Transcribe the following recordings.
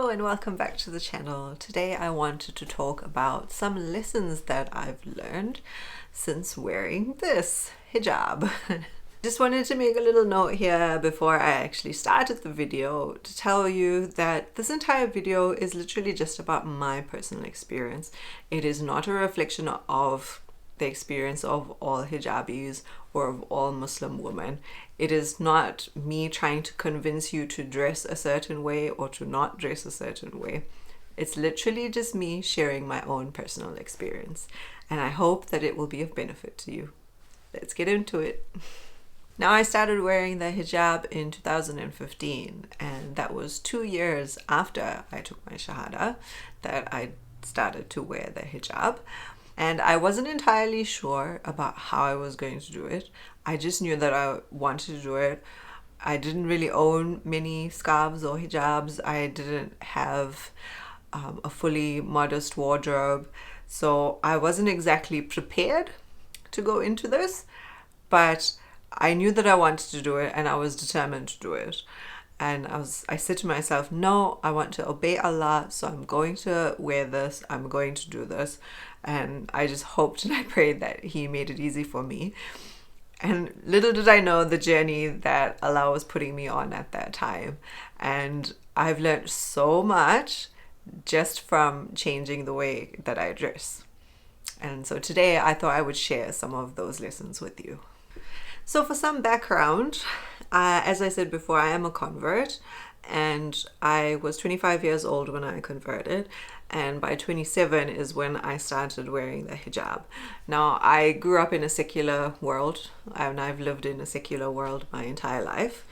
Hello and welcome back to the channel. Today I wanted to talk about some lessons that I've learned since wearing this hijab. Just wanted to make a little note here before I actually started the video to tell you that this entire video is literally just about my personal experience. It is not a reflection of the experience of all hijabis or of all Muslim women. It is not me trying to convince you to dress a certain way or to not dress a certain way. It's literally just me sharing my own personal experience, and I hope that it will be of benefit to you. Let's get into it. Now, I started wearing the hijab in 2015, and that was 2 years after I took my shahada that I started to wear the hijab. And I wasn't entirely sure about how I was going to do it. I just knew that I wanted to do it. I didn't really own many scarves or hijabs. I didn't have a fully modest wardrobe. So I wasn't exactly prepared to go into this, but I knew that I wanted to do it and I was determined to do it. And I said to myself, no, I want to obey Allah, so I'm going to wear this, I'm going to do this. And I just hoped and I prayed that He made it easy for me. And little did I know the journey that Allah was putting me on at that time. And I've learned so much just from changing the way that I dress. And so today I thought I would share some of those lessons with you. So for some background, as I said before, I am a convert, and I was 25 years old when I converted, and by 27 is when I started wearing the hijab. Now, I grew up in a secular world, and I've lived in a secular world my entire life.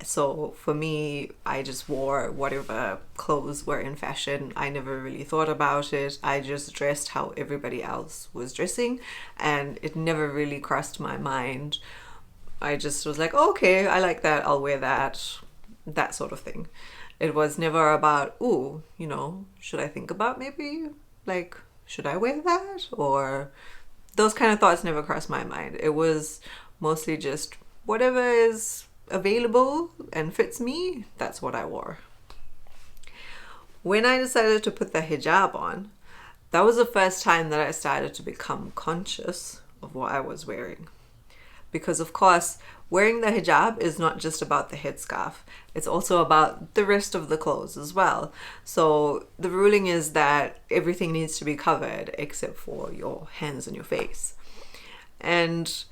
So for me, I just wore whatever clothes were in fashion. I never really thought about it. I just dressed how everybody else was dressing, and it never really crossed my mind. I just was like, oh, okay, I like that, I'll wear that sort of thing. It was never about, ooh, should I think about maybe, like, should I wear that? Or those kind of thoughts never crossed my mind. It was mostly just whatever is available and fits me, that's what I wore. When I decided to put the hijab on, that was the first time that I started to become conscious of what I was wearing. Because of course, wearing the hijab is not just about the headscarf. It's also about the rest of the clothes as well. So the ruling is that everything needs to be covered except for your hands and your face. And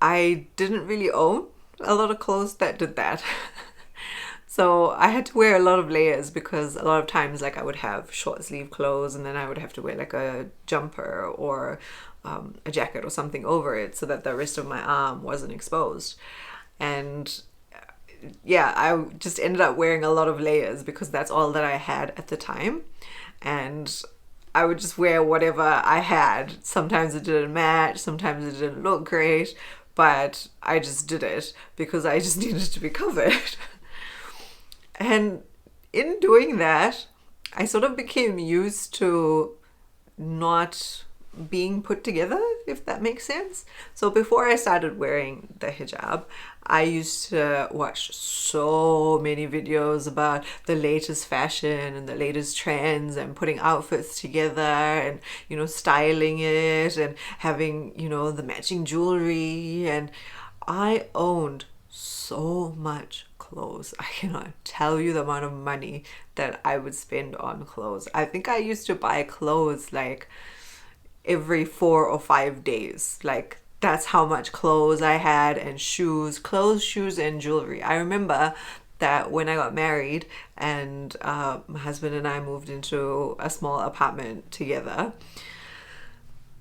I didn't really own a lot of clothes that did that. So I had to wear a lot of layers because a lot of times, like, I would have short sleeve clothes and then I would have to wear like a jumper or a jacket or something over it so that the rest of my arm wasn't exposed. And yeah, I just ended up wearing a lot of layers because that's all that I had at the time. And I would just wear whatever I had. Sometimes it didn't match, sometimes it didn't look great, but I just did it because I just needed to be covered. And in doing that, I sort of became used to not being put together, if that makes sense. So before I started wearing the hijab, I used to watch so many videos about the latest fashion and the latest trends and putting outfits together and, styling it and having, the matching jewelry. And I owned so much clothes. I cannot tell you the amount of money that I would spend on clothes. I think I used to buy clothes like every 4 or 5 days. Like, that's how much clothes I had, and shoes, shoes, and jewelry. I remember that when I got married and my husband and I moved into a small apartment together,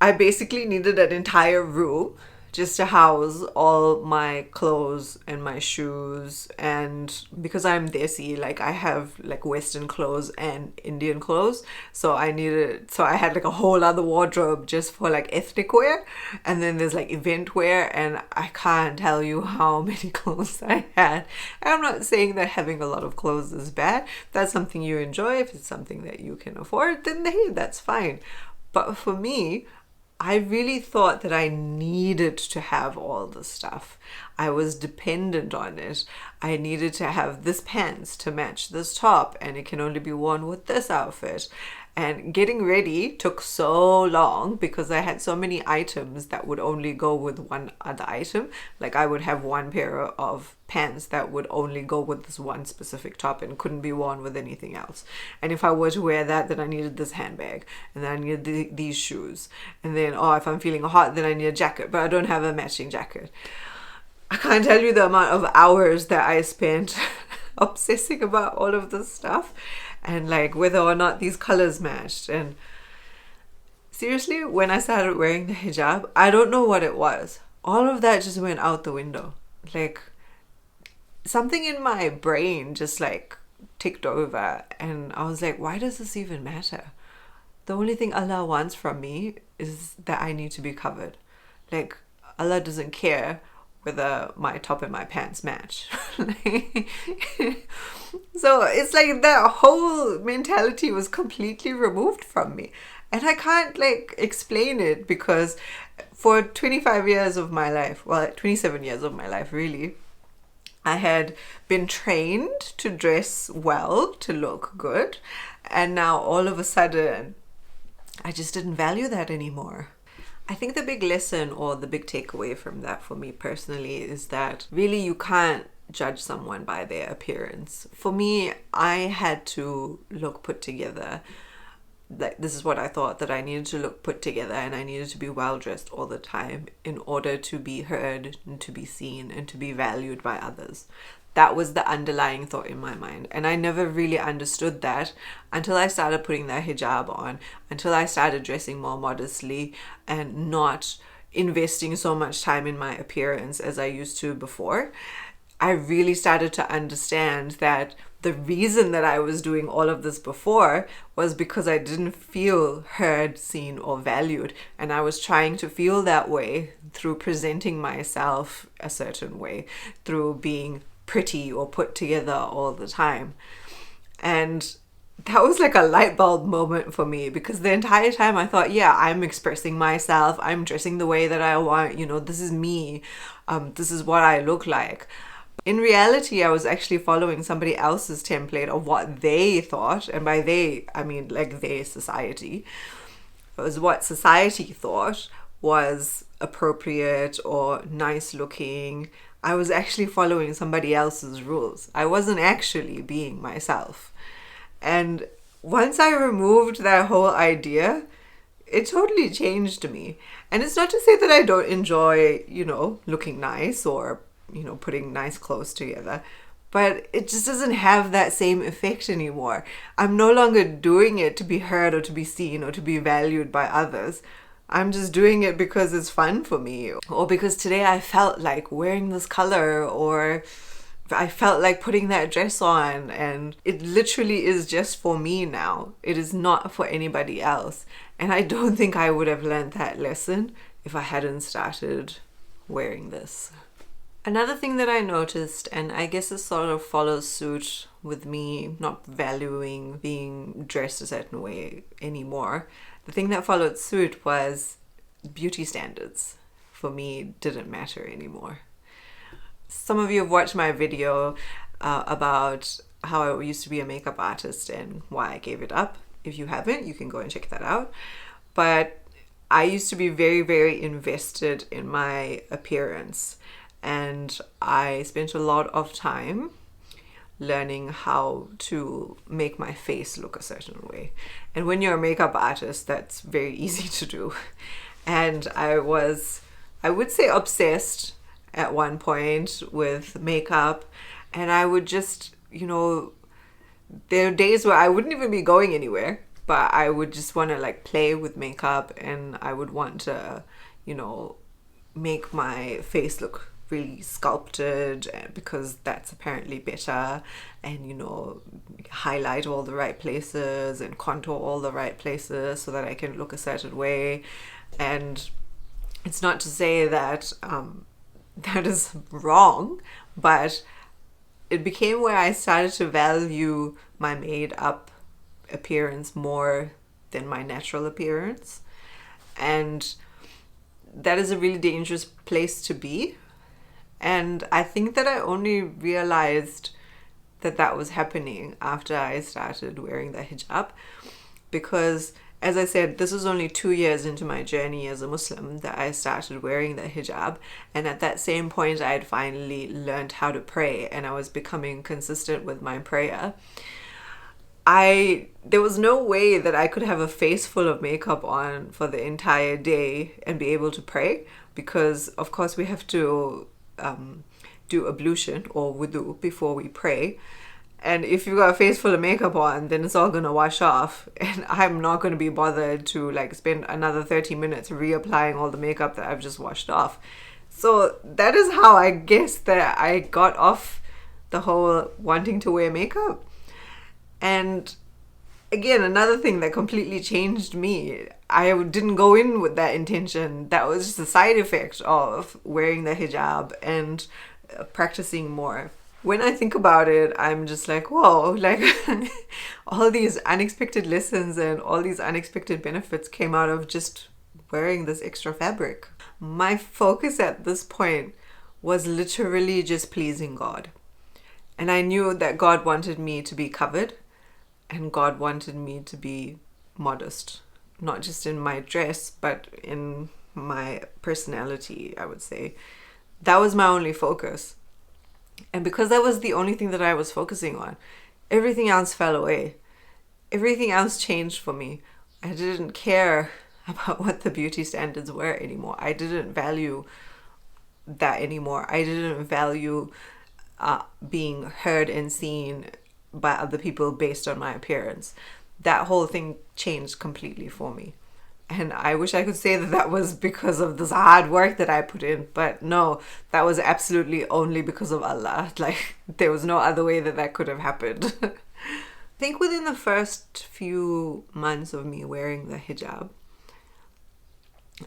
I basically needed an entire room just to house all my clothes and my shoes. And because I'm desi, like, I have like Western clothes and Indian clothes, so I had like a whole other wardrobe just for like ethnic wear, and then there's like event wear, and I can't tell you how many clothes I had. And I'm not saying that having a lot of clothes is bad. If that's something you enjoy, if it's something that you can afford, then hey, that's fine. But for me, I really thought that I needed to have all this stuff. I was dependent on it. I needed to have this pants to match this top, and it can only be worn with this outfit. And getting ready took so long because I had so many items that would only go with one other item. Like I would have one pair of pants that would only go with this one specific top and couldn't be worn with anything else. And if I were to wear that, then I needed this handbag, and then I needed these shoes. And then, oh, if I'm feeling hot, then I need a jacket, but I don't have a matching jacket. I can't tell you the amount of hours that I spent obsessing about all of this stuff and like whether or not these colors matched. And seriously, when I started wearing the hijab, I don't know what it was. All of that just went out the window. Like something in my brain just like ticked over, and I was like, why does this even matter? The only thing Allah wants from me is that I need to be covered. Like Allah doesn't care whether my top and my pants match. So it's like that whole mentality was completely removed from me. And I can't like explain it because for 25 years of my life, well, 27 years of my life really, I had been trained to dress well, to look good. And now all of a sudden, I just didn't value that anymore. I think the big lesson or the big takeaway from that for me personally is that really you can't judge someone by their appearance. For me, I had to look put together. Like this is what I thought, that I needed to look put together and I needed to be well dressed all the time in order to be heard and to be seen and to be valued by others. That was the underlying thought in my mind. And I never really understood that until I started putting that hijab on, until I started dressing more modestly and not investing so much time in my appearance as I used to before. I really started to understand that the reason that I was doing all of this before was because I didn't feel heard, seen, or valued. And I was trying to feel that way through presenting myself a certain way, through being pretty or put together all the time. And that was like a light bulb moment for me, because the entire time I thought, yeah, I'm expressing myself, I'm dressing the way that I want, this is me, this is what I look like. In reality, I was actually following somebody else's template of what they thought, and by they, I mean like their society. It was what society thought was appropriate or nice looking. I was actually following somebody else's rules. I wasn't actually being myself. And once I removed that whole idea, it totally changed me. And it's not to say that I don't enjoy, looking nice or, putting nice clothes together, but it just doesn't have that same effect anymore. I'm no longer doing it to be heard or to be seen or to be valued by others. I'm just doing it because it's fun for me, or because today I felt like wearing this color, or I felt like putting that dress on, and it literally is just for me now. It is not for anybody else. And I don't think I would have learned that lesson if I hadn't started wearing this. Another thing that I noticed, and I guess it sort of follows suit with me not valuing being dressed a certain way anymore, the thing that followed suit was beauty standards for me didn't matter anymore. Some of you have watched my video about how I used to be a makeup artist and why I gave it up. If you haven't, you can go and check that out. But I used to be very, very invested in my appearance, and I spent a lot of time learning how to make my face look a certain way. And when you're a makeup artist, that's very easy to do. And I would say obsessed at one point with makeup, and I would just, there are days where I wouldn't even be going anywhere, but I would just want to like play with makeup, and I would want to, make my face look really sculpted because that's apparently better, and highlight all the right places and contour all the right places so that I can look a certain way. And it's not to say that that is wrong, but it became where I started to value my made up appearance more than my natural appearance. And that is a really dangerous place to be. And I think that I only realized that that was happening after I started wearing the hijab, because as I said, this was only 2 years into my journey as a Muslim that I started wearing the hijab. And at that same point, I had finally learned how to pray and I was becoming consistent with my prayer. There was no way that I could have a face full of makeup on for the entire day and be able to pray, because of course we have to do ablution or wudu before we pray. And if you've got a face full of makeup on, then it's all going to wash off. And I'm not going to be bothered to like spend another 30 minutes reapplying all the makeup that I've just washed off. So that is how I guess that I got off the whole wanting to wear makeup. And again, another thing that completely changed me, I didn't go in with that intention. That was just a side effect of wearing the hijab and practicing more. When I think about it, I'm just like, whoa, like all these unexpected lessons and all these unexpected benefits came out of just wearing this extra fabric. My focus at this point was literally just pleasing God. And I knew that God wanted me to be covered and God wanted me to be modest, not just in my dress, but in my personality, I would say. That was my only focus. And because that was the only thing that I was focusing on, everything else fell away. Everything else changed for me. I didn't care about what the beauty standards were anymore. I didn't value that anymore. I didn't value being heard and seen by other people based on my appearance. That whole thing changed completely for me. And I wish I could say that that was because of this hard work that I put in. But no, that was absolutely only because of Allah. Like, there was no other way that that could have happened. I think within the first few months of me wearing the hijab,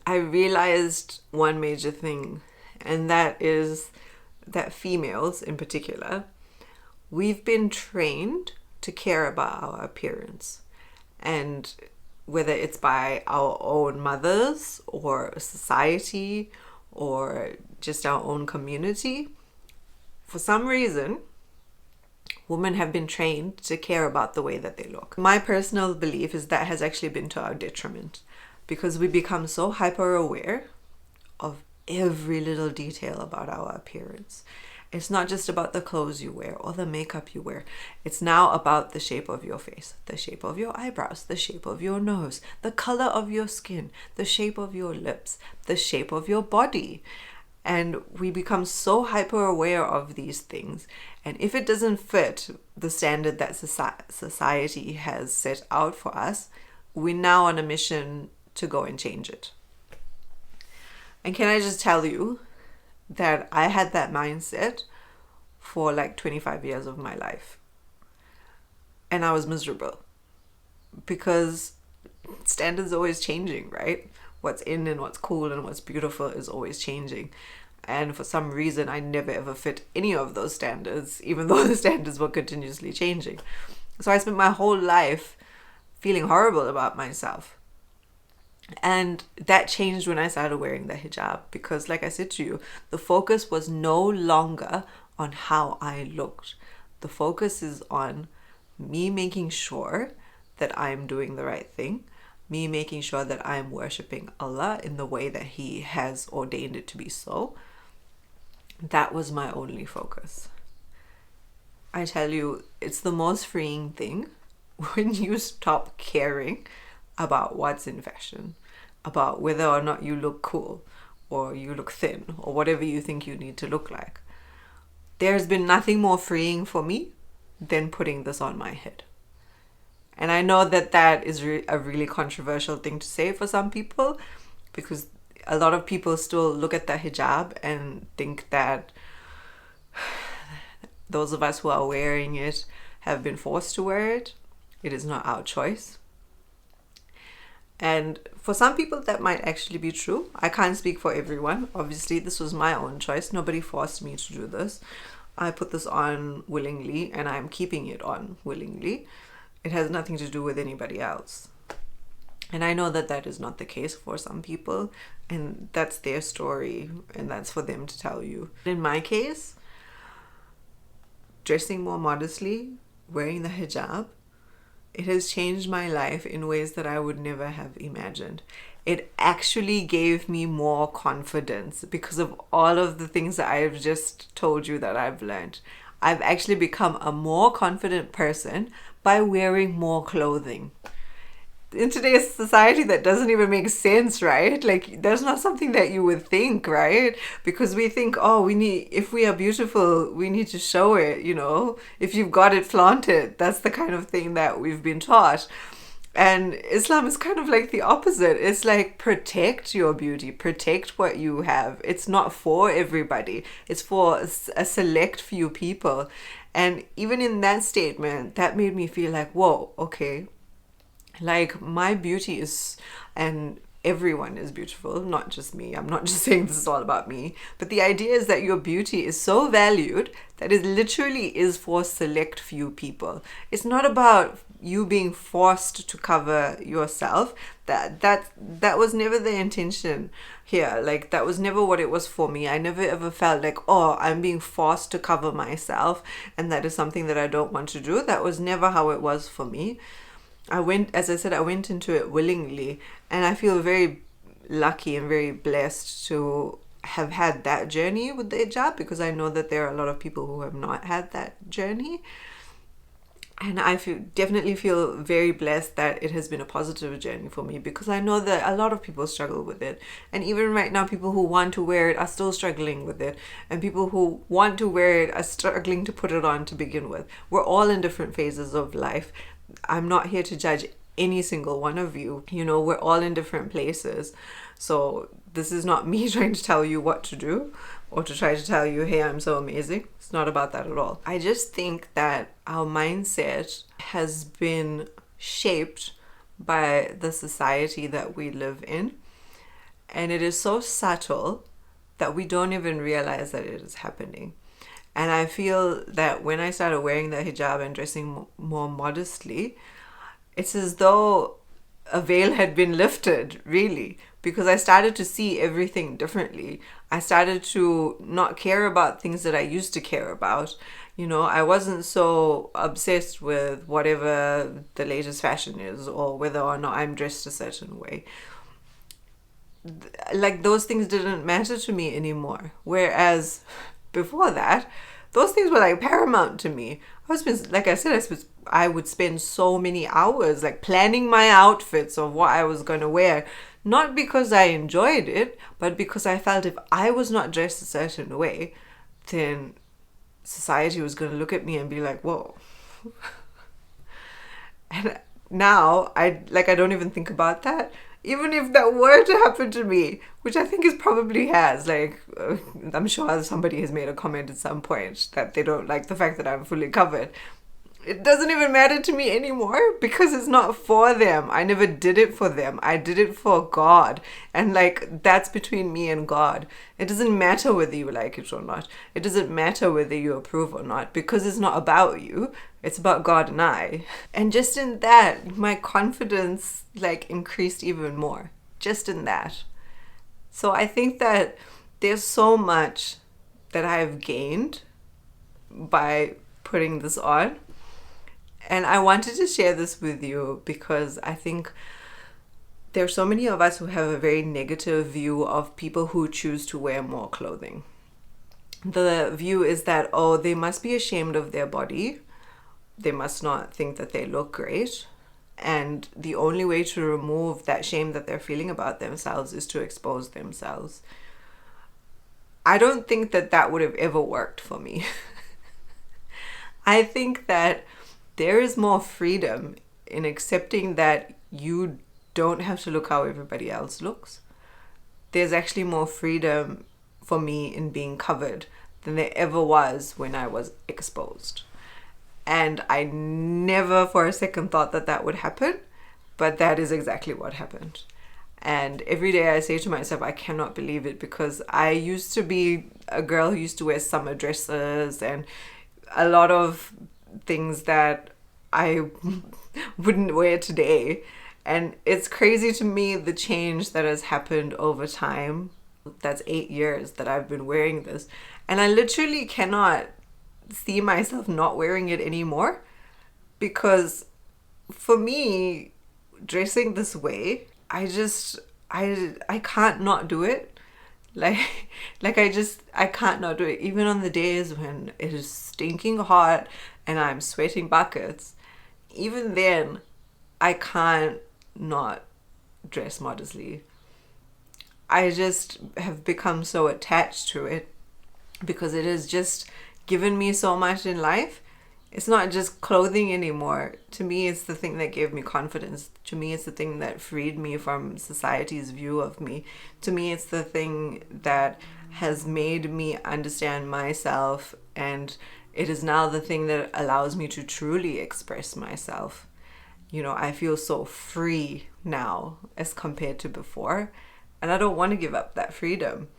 I realized one major thing. And that is that females in particular, we've been trained to care about our appearance. And whether it's by our own mothers or society or just our own community, for some reason, women have been trained to care about the way that they look. My personal belief is that has actually been to our detriment, because we become so hyper aware of every little detail about our appearance. It's not just about the clothes you wear or the makeup you wear. It's now about the shape of your face, the shape of your eyebrows, the shape of your nose, the color of your skin, the shape of your lips, the shape of your body. And we become so hyper aware of these things. And if it doesn't fit the standard that society has set out for us, we're now on a mission to go and change it. And can I just tell you that I had that mindset for like 25 years of my life. And I was miserable because standards are always changing, right? What's in and what's cool and what's beautiful is always changing. And for some reason, I never ever fit any of those standards, even though the standards were continuously changing. So I spent my whole life feeling horrible about myself. And that changed when I started wearing the hijab, because like I said to you, the focus was no longer on how I looked. The focus is on me making sure that I'm doing the right thing, me making sure that I'm worshipping Allah in the way that He has ordained it to be so. That was my only focus. I tell you, it's the most freeing thing when you stop caring about what's in fashion, about whether or not you look cool or you look thin or whatever you think you need to look like. There's been nothing more freeing for me than putting this on my head. And I know that that is a really controversial thing to say for some people, because a lot of people still look at the hijab and think that those of us who are wearing it have been forced to wear it. It is not our choice. And for some people that might actually be true. I can't speak for everyone. Obviously, this was my own choice. Nobody forced me to do this. I put this on willingly and I'm keeping it on willingly. It has nothing to do with anybody else. And I know that that is not the case for some people, and that's their story, and that's for them to tell you. In my case, dressing more modestly, wearing the hijab, it has changed my life in ways that I would never have imagined. It actually gave me more confidence because of all of the things that I've just told you that I've learned. I've actually become a more confident person by wearing more clothing. In today's society, that doesn't even make sense, right? Like, that's not something that you would think, right? Because we think, oh, if we are beautiful, we need to show it, you know? If you've got it, flaunt it. That's the kind of thing that we've been taught. And Islam is kind of like the opposite. It's like, protect your beauty, protect what you have. It's not for everybody. It's for a select few people. And even in that statement, that made me feel like, whoa, okay. Like, my beauty is, and everyone is beautiful, not just me. I'm not just saying this is all about me. But the idea is that your beauty is so valued that it literally is for select few people. It's not about you being forced to cover yourself. That was never the intention here. Like, that was never what it was for me. I never ever felt like, oh, I'm being forced to cover myself, and that is something that I don't want to do. That was never how it was for me. As I said, I went into it willingly, and I feel very lucky and very blessed to have had that journey with the hijab, because I know that there are a lot of people who have not had that journey. And I definitely feel very blessed that it has been a positive journey for me, because I know that a lot of people struggle with it. And even right now, people who want to wear it are still struggling with it. And people who want to wear it are struggling to put it on to begin with. We're all in different phases of life. I'm not here to judge any single one of you. You know, we're all in different places. So this is not me trying to tell you what to do or to try to tell you, hey, I'm so amazing. It's not about that at all. I just think that our mindset has been shaped by the society that we live in. And it is so subtle that we don't even realize that it is happening. And I feel that when I started wearing the hijab and dressing more modestly, it's as though a veil had been lifted, really, because I started to see everything differently. I started to not care about things that I used to care about. You know, I wasn't so obsessed with whatever the latest fashion is or whether or not I'm dressed a certain way. Like, those things didn't matter to me anymore. Whereas before that, those things were like paramount to me. Like I said, I would spend so many hours like planning my outfits of what I was going to wear. Not because I enjoyed it, but because I felt if I was not dressed a certain way, then society was going to look at me and be like, whoa. And now I don't even think about that. Even if that were to happen to me, which I think it probably has, I'm sure somebody has made a comment at some point that they don't like the fact that I'm fully covered. It doesn't even matter to me anymore because it's not for them. I never did it for them. I did it for God. And that's between me and God. It doesn't matter whether you like it or not. It doesn't matter whether you approve or not, because it's not about you. It's about God and I. And just in that, my confidence increased even more. Just in that. So I think that there's so much that I've gained by putting this on. And I wanted to share this with you because I think there are so many of us who have a very negative view of people who choose to wear more clothing. The view is that, oh, they must be ashamed of their body. They must not think that they look great. And the only way to remove that shame that they're feeling about themselves is to expose themselves. I don't think that would have ever worked for me. I think that there is more freedom in accepting that you don't have to look how everybody else looks. There's actually more freedom for me in being covered than there ever was when I was exposed. And I never for a second thought that would happen, but that is exactly what happened. And every day I say to myself, I cannot believe it, because I used to be a girl who used to wear summer dresses and a lot of things that I wouldn't wear today. And it's crazy to me the change that has happened over time. That's 8 years that I've been wearing this. And I literally cannot see myself not wearing it anymore, because for me, dressing this way, I can't not do it. I can't not do it. Even on the days when it is stinking hot and I'm sweating buckets, even then I can't not dress modestly. I just have become so attached to it because it has just given me so much in life. It's not just clothing anymore. To me, it's the thing that gave me confidence. To me, it's the thing that freed me from society's view of me. To me, it's the thing that has made me understand myself, and it is now the thing that allows me to truly express myself. You know, I feel so free now as compared to before, and I don't want to give up that freedom.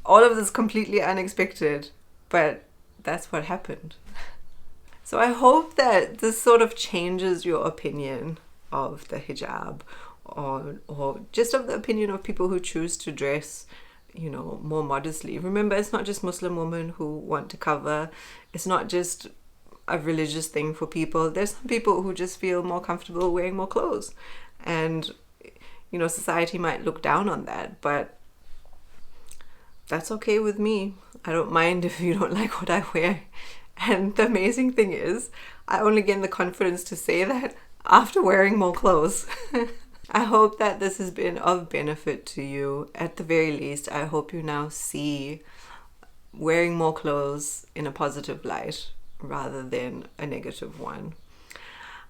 All of this completely unexpected, but that's what happened. So I hope that this sort of changes your opinion of the hijab, or just of the opinion of people who choose to dress, you know, more modestly. Remember, it's not just Muslim women who want to cover. It's not just a religious thing for people. There's some people who just feel more comfortable wearing more clothes. And, you know, society might look down on that, but that's okay with me. I don't mind if you don't like what I wear. And the amazing thing is, I only gain the confidence to say that after wearing more clothes. I hope that this has been of benefit to you. At the very least, I hope you now see wearing more clothes in a positive light rather than a negative one.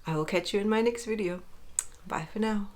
I will catch you in my next video. Bye for now.